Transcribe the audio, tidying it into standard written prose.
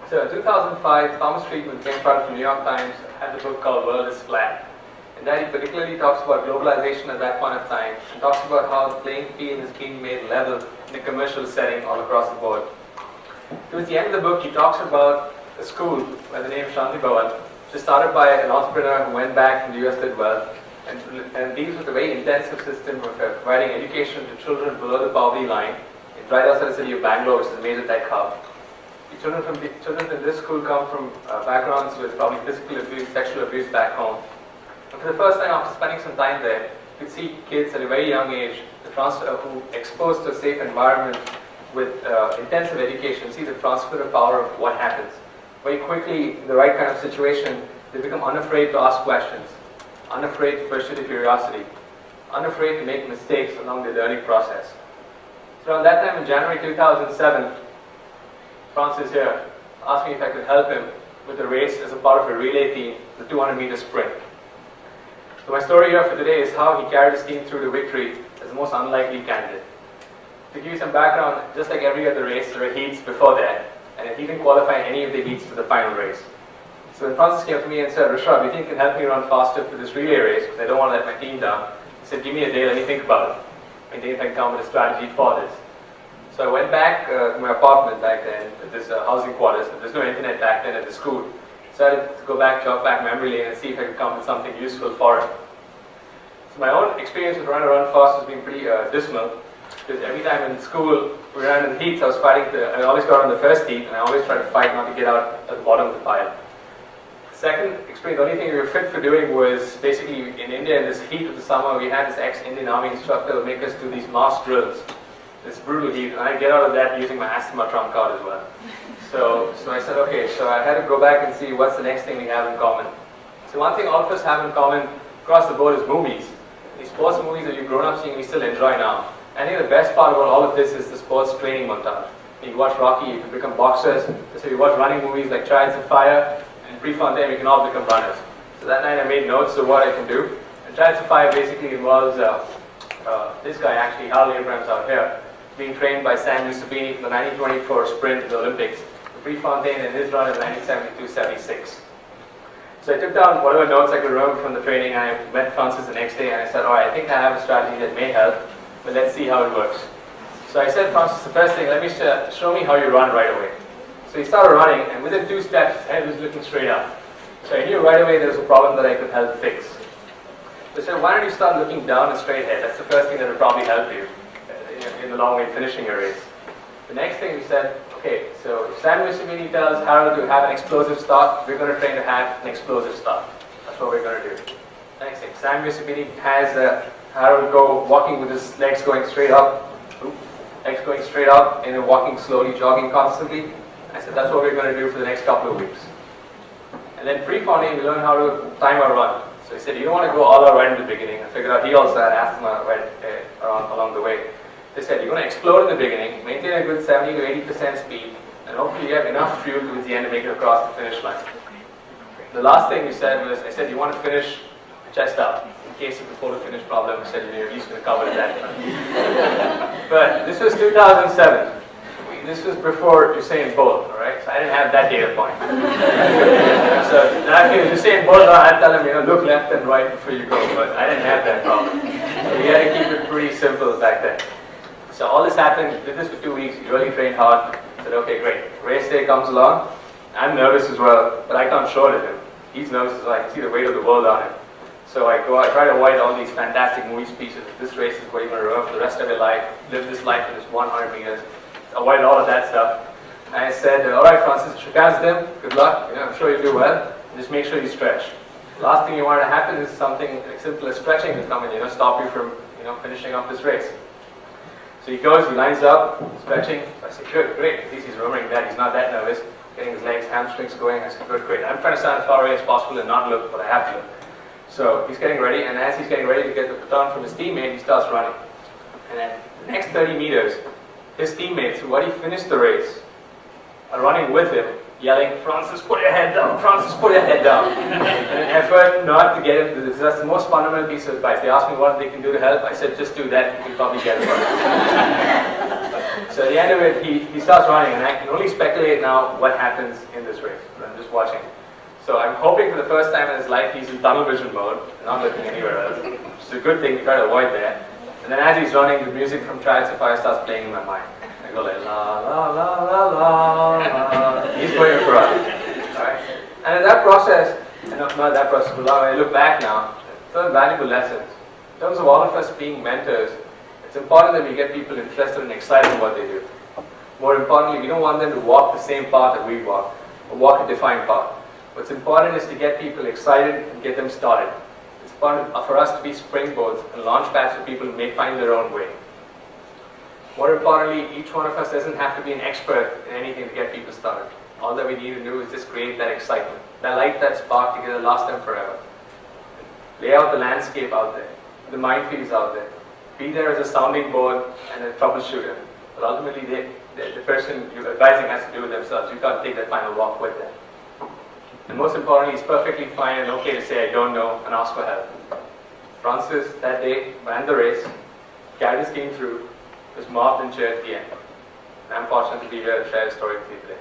So in 2005, Thomas Friedman came out from the New York Times, had the book called World is Flat. And that he particularly talks about globalization at that point of time, and talks about how the playing field is being made level in a commercial setting all across the board. Towards the end of the book, he talks about a school by the name Shanti Bhavan, which is started by an entrepreneur who went back from the US, did well, and deals with a very intensive system of providing education to children below the poverty line, right outside the city of Bangalore, which is a major tech hub. The children in this school come from backgrounds with probably physical abuse, sexual abuse back home. And for the first time after spending some time there, you see kids at a very young age who are exposed to a safe environment with intensive education, see the transfer of power of what happens. Very quickly, in the right kind of situation, they become unafraid to ask questions, unafraid to pursue the curiosity, unafraid to make mistakes along the learning process. So around that time in January 2007, Francis here asked me if I could help him with a race as a part of a relay team, the 200-meter sprint. So my story here for today is how he carried his team through to victory as the most unlikely candidate. To give you some background, just like every other race, there are heats before that, and he didn't qualify any of the heats for the final race. So when Francis came to me and said, Rishab, you think you can help me run faster for this relay race because I don't want to let my team down? He said, give me a day, let me think about it. And then if I can come with a strategy for this. So I went back to my apartment back then, this housing quarters. There's no internet back then at the school. Decided to go back, jog back memory lane and see if I could come up with something useful for it. So my own experience with running around fast has been pretty dismal, because every time in school we ran in the heats, I always got on the first heat, and I always tried to fight not to get out at the bottom of the pile. Second experience, the only thing we were fit for doing was basically in India in this heat of the summer, we had this ex-Indian Army instructor who would make us do these mass drills, this brutal heat, and I get out of that using my asthma trump card as well. So I said, okay, so I had to go back and see what's the next thing we have in common. So one thing all of us have in common across the board is movies. These sports movies that you've grown up seeing, we still enjoy now. I think the best part about all of this is the sports training montage. You watch Rocky, you can become boxers. So you watch running movies like Chariots of Fire, and Prefontaine, we can all become runners. So that night I made notes of what I can do. And Chariots of Fire basically involves this guy actually, Harold Abrams out here, being trained by Sam Musabini for the 1924 sprint in the Olympics. Prefontaine in his run in 1972-76. So I took down whatever notes I could remember from the training. I met Francis the next day and I said, alright, I think I have a strategy that may help, but let's see how it works. So I said, Francis, the first thing, let me show me how you run right away. So he started running, and within 2 steps, his head was looking straight up. So I knew right away there was a problem that I could help fix. So I said, why don't you start looking down and straight ahead? That's the first thing that will probably help you in the long way finishing your race. The next thing we said, okay, so Sam Musabini tells Harold to have an explosive start, we're going to train to have an explosive start. That's what we're going to do. Next thing, Sam Musabini has Harold go walking with his legs going straight up, and then walking slowly, jogging constantly. I said, that's what we're going to do for the next couple of weeks. And then pre-Fontaine, we learned how to time our run. So he said, you don't want to go all out right in the beginning. I figured out he also had asthma right along the way. They said, you're going to explode in the beginning, maintain a good 70 to 80% speed, and hopefully you have enough fuel towards the end to make it across the finish line. The last thing we said was, I said, you want to finish chest up. In case of the photo finish problem, I said, you're at least going to cover that. But this was 2007. This was before Usain Bolt, alright? So I didn't have that data point. So now if Usain Bolt, I'd tell him, look left and right before you go, but I didn't have that problem. So we had to keep it pretty simple back then. So all this happened, did this for 2 weeks, he really trained hard. Said, okay, great. Race day comes along. I'm nervous as well, but I can't show it to him. He's nervous as well. I can see the weight of the world on him. So I try to avoid all these fantastic movie speeches. This race is what you're going to remember for the rest of your life. Live this life in this 100 meters. Avoid all of that stuff. And I said, all right, Francis, shook hands with him. Good luck. I'm sure you'll do well. Just make sure you stretch. The last thing you want to happen is something as simple as stretching to come and stop you from finishing off this race. So he goes, he lines up, stretching. So I said, good, great. At least he's remembering that. He's not that nervous. Getting his legs, hamstrings going. I said, good, great. I'm trying to stand as far away as possible and not look, but I have to look. So he's getting ready, and as he's getting ready to get the baton from his teammate, he starts running. And then the next 30 meters, his teammates, who already finished the race, are running with him yelling, Francis, put your head down, Francis, put your head down. In an effort not to get him to this. That's the most fundamental piece of advice. They asked me what they can do to help. I said, just do that, you can probably get it. So at the end of it, he starts running, and I can only speculate now what happens in this race. I'm just watching. So I'm hoping for the first time in his life he's in tunnel vision mode, not looking anywhere else, which is a good thing, we try to avoid that. And then as he's running, the music from Trials of Fire starts playing in my mind. I go like, la, la, la, la, la, la. He's going for us. Right? And in that process, not that process, but when I look back now, some valuable lessons. In terms of all of us being mentors, it's important that we get people interested and excited in what they do. More importantly, we don't want them to walk the same path that we walk, or walk a defined path. What's important is to get people excited and get them started. It's important for us to be springboards and launch pads for people who may find their own way. More importantly, each one of us doesn't have to be an expert in anything to get people started. All that we need to do is just create that excitement, that light, that spark together, last them forever. Lay out the landscape out there, the minefields out there. Be there as a sounding board and a troubleshooter. But ultimately, the person you're advising has to do it themselves. You can't take that final walk with them. And most importantly, it's perfectly fine and okay to say, I don't know, and ask for help. Francis, that day, ran the race, carried his team through, was mobbed and cheered at the end. And I'm fortunate to be here to share a story with you today.